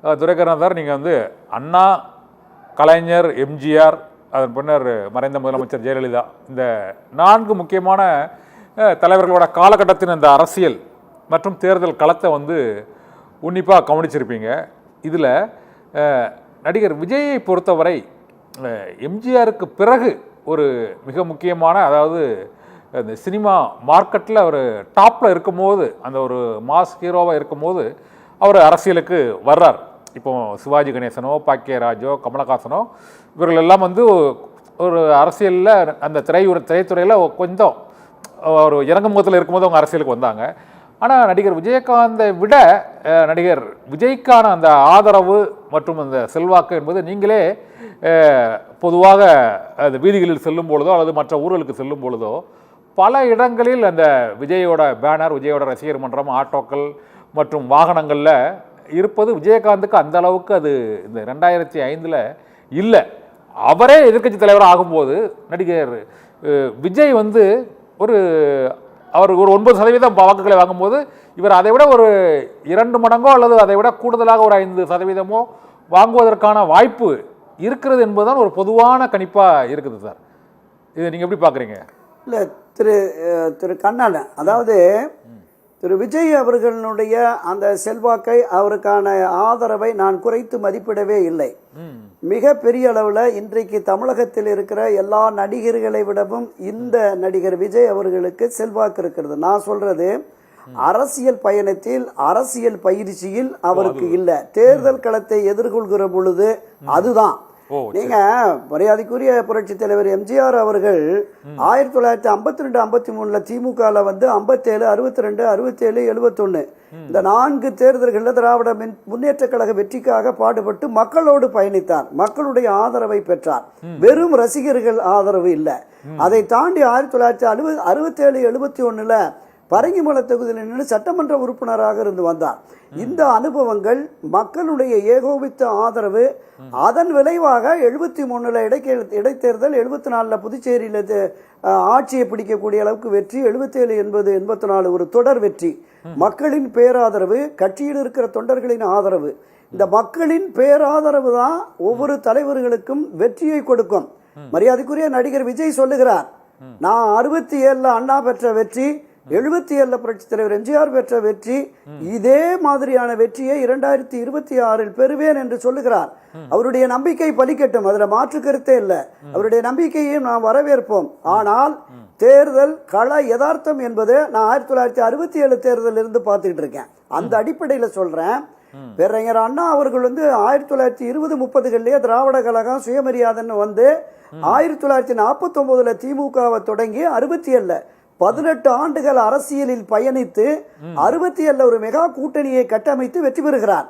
துரைக்கருணாசார் நீங்கள் வந்து அண்ணா, கலைஞர், எம்ஜிஆர், அதன் பின்னர் மறைந்த முதலமைச்சர் ஜெயலலிதா, இந்த 4 முக்கியமான தலைவர்களோட காலகட்டத்தின் அந்த அரசியல் மற்றும் தேர்தல் களத்தை வந்து உன்னிப்பாக கவனிச்சிருப்பீங்க. இதில் நடிகர் விஜயை பொறுத்தவரை எம்ஜிஆருக்கு பிறகு ஒரு மிக முக்கியமான, அதாவது இந்த சினிமா மார்க்கெட்டில் அவர் டாப்பில் இருக்கும்போது, அந்த ஒரு மாஸ் ஹீரோவாக இருக்கும்போது அவர் அரசியலுக்கு வர்றார். இப்போ சிவாஜி கணேசனோ, பாக்கியராஜோ, கமலஹாசனோ இவர்கள் எல்லாம் வந்து ஒரு அரசியலில் அந்த திரைத்துறையில் கொஞ்சம் ஒரு இறங்குமுகத்தில் இருக்கும்போது அவங்க அரசியலுக்கு வந்தாங்க. ஆனால் நடிகர் விஜயகாந்தை விட நடிகர் விஜய்க்கான அந்த ஆதரவு மற்றும் அந்த செல்வாக்கு என்பது நீங்களே பொதுவாக அந்த வீதிகளில் செல்லும் பொழுதோ அல்லது மற்ற ஊர்களுக்கு செல்லும் பொழுதோ பல இடங்களில் அந்த விஜயோட பேனர், விஜயோட ரசிகர் மன்றம், ஆட்டோக்கள் மற்றும் வாகனங்களில் இருப்பது விஜயகாந்துக்கு அந்த அளவுக்கு அது இந்த 2005 இல்லை. அவரே எதிர்க்கட்சி தலைவராக ஆகும்போது நடிகர் விஜய் வந்து அவர் ஒரு 9% வாக்குகளை வாங்கும்போது இவர் அதை விட ஒரு 2 மடங்கோ அல்லது அதை விட கூடுதலாக ஒரு 5% வாங்குவதற்கான வாய்ப்பு இருக்கிறது என்பதுதான் ஒரு பொதுவான கணிப்பாக இருக்குது சார். இதை நீங்கள் எப்படி பார்க்குறீங்க? இல்லை திரு கண்ணன், அதாவது திரு விஜய் அவர்களுடைய அந்த செல்வாக்கை, அவருக்கான ஆதரவை நான் குறைத்து மதிப்பிடவே இல்லை. மிக பெரிய அளவில் இன்றைக்கு தமிழகத்தில் இருக்கிற எல்லா நடிகர்களை விடவும் இந்த நடிகர் விஜய் அவர்களுக்கு செல்வாக்கு இருக்கிறது. நான் சொல்றது அரசியல் பயணத்தில், அரசியல் பயிற்சியில் அவருக்கு இல்லை. தேர்தல் களத்தை எதிர்கொள்கிற பொழுது அதுதான். நீங்க மரியாதைக்குரிய புரட்சி தலைவர் எம்ஜிஆர் அவர்கள் 1952-53 திமுக வந்து 57, 62, 67, 71 இந்த 4 தேர்தல்களில் திராவிட முன்னேற்ற கழக வெற்றிக்காக பாடுபட்டு மக்களோடு பயணித்தார். மக்களுடைய ஆதரவை பெற்றார். வெறும் ரசிகர்கள் ஆதரவு இல்லை. அதை தாண்டி 1967, 71 பரங்கிமலை தொகுதியில் நின்று சட்டமன்ற உறுப்பினராக இருந்து வந்தார். இந்த அனுபவங்கள், மக்களுடைய ஏகோபித்த ஆதரவு, அதன் விளைவாக 73 இடைத்தேர்தல், 74 புதுச்சேரியில் ஆட்சியை பிடிக்கக்கூடிய அளவுக்கு வெற்றி, 77, 80, 84 ஒரு தொடர் வெற்றி, மக்களின் பேராதரவு, கட்சியில் இருக்கிற தொண்டர்களின் ஆதரவு. இந்த மக்களின் பேராதரவு தான் ஒவ்வொரு தலைவர்களுக்கும் வெற்றியை கொடுக்கும். மரியாதைக்குரிய நடிகர் விஜய் சொல்லுகிறார், நான் 67 அண்ணா பெற்ற வெற்றி, 77 புரட்சி தலைவர் எம்ஜிஆர் பெற்ற வெற்றி, இதே மாதிரியான வெற்றியை 2026 பெறுவேன் என்று சொல்லுகிறார். அவருடைய நம்பிக்கை பலிக்கட்டும், அதுல மாற்று கருத்தே இல்லை. அவருடைய நம்பிக்கையையும் நாம் வரவேற்போம். ஆனால் தேர்தல் கள யதார்த்தம் என்பது நான் 1967 தேர்தலில் இருந்து பார்த்துக்கிட்டு இருக்கேன். அந்த அடிப்படையில் சொல்றேன், பேரறிஞர் அண்ணா அவர்கள் வந்து 1920-30களிலேயே திராவிட கழகம் சுயமரியாதைன்னு வந்து 1949 திமுகவை தொடங்கி 67 18 ஆண்டுகள் அரசியலில் பயணித்து 67 ஒரு மெகா கூட்டணியை கட்டமைத்து வெற்றி பெறுகிறார்.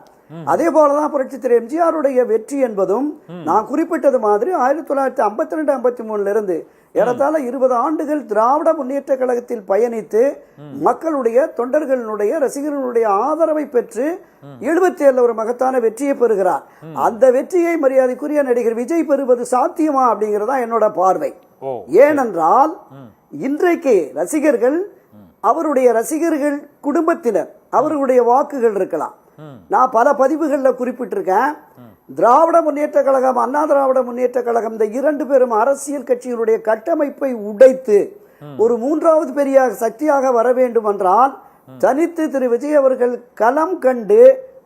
அதே போலதான் புரட்சி தலைவர் எம்ஜிஆருடைய வெற்றி என்பதும் நான் குறிப்பிட்டது மாதிரி 1952-53 இருந்து ஏறத்தாழ 20 ஆண்டுகள் திராவிட முன்னேற்ற கழகத்தில் பயணித்து மக்களுடைய, தொண்டர்களுடைய, ரசிகர்களுடைய ஆதரவை பெற்று 77 ஒரு மகத்தான வெற்றியை பெறுகிறார். அந்த வெற்றியை மரியாதைக்குரிய நடிகர் விஜய் பெறுவது சாத்தியமா அப்படிங்கிறதா என்னோட பார்வை. ஏனென்றால் இன்றைக்கு ரசிகர்கள், அவருடைய ரசிகர்கள் குடும்பத்தினர், அவர்களுடைய வாக்குகள் இருக்கலாம். நான் பல பதிவுகளில் குறிப்பிட்டிருக்கேன், திராவிட முன்னேற்ற கழகம், அண்ணா திராவிட முன்னேற்ற கழகம் இந்த 2 பேரும் அரசியல் கட்சிகளுடைய கட்டமைப்பை உடைத்து ஒரு 3வது பெரிய சக்தியாக வர வேண்டும் என்றால் தனித்து திரு விஜய் அவர்கள் களம் கண்டு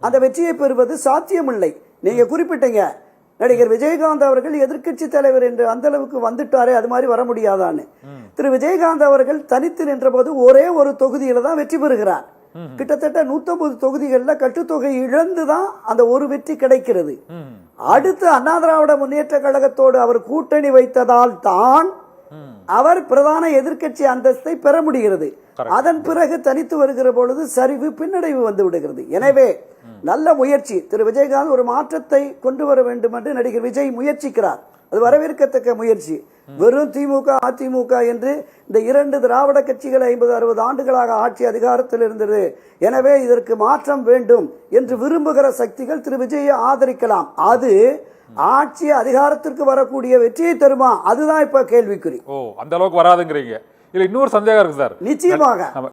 அந்த வெற்றியை பெறுவது சாத்தியமில்லை. நீங்க குறிப்பிட்டீங்க, நடிகர் விஜயகாந்த் அவர்கள் எதிர்கட்சி தலைவர் என்று அந்த அளவுக்கு வந்துட்டாரே, அது மாதிரி வர முடியாதான்னு. திரு விஜயகாந்த் அவர்கள் தனித்து நின்ற போது ஒரே ஒரு தொகுதியில தான் வெற்றி பெறுகிறார். கிட்டத்தட்ட 150 தொகுதிகளில் கட்டுத்தொகை இழந்துதான் அந்த ஒரு வெற்றி கிடைக்கிறது. அடுத்து அண்ணா திராவிட முன்னேற்ற கழகத்தோடு அவர் கூட்டணி வைத்ததால் தான் அவர் பிரதான எதிர்கட்சி அந்தஸ்தை பெற முடிகிறது. அதன் பிறகு தனித்து வருகிற பொழுது சரிவு, பின்னடைவு வந்து விடுகிறது. எனவே நல்ல முயற்சி. திரு விஜயகாந்த் ஒரு மாற்றத்தை கொண்டு வர வேண்டும் என்று நடிகர் விஜய் முயற்சிக்கிறார். அது வரவேற்கத்தக்க முயற்சி. வெறும் திமுக, அதிமுக என்று இந்த 2 திராவிட கட்சிகள் 50-60 ஆண்டுகளாக ஆட்சி அதிகாரத்தில் இருந்தது. எனவே இதற்கு மாற்றம் வேண்டும் என்று விரும்புகிற சக்திகள் திரு விஜயை ஆதரிக்கலாம். அது ஆட்சி அதிகாரத்திற்கு வரக்கூடிய வெற்றியை தருமா, அதுதான் இப்ப கேள்விக்குறி. அந்த அளவுக்கு வராதுங்கிறீங்க. இதுல இன்னொரு சந்தேகம் இருக்கு சார். நிச்சயமாக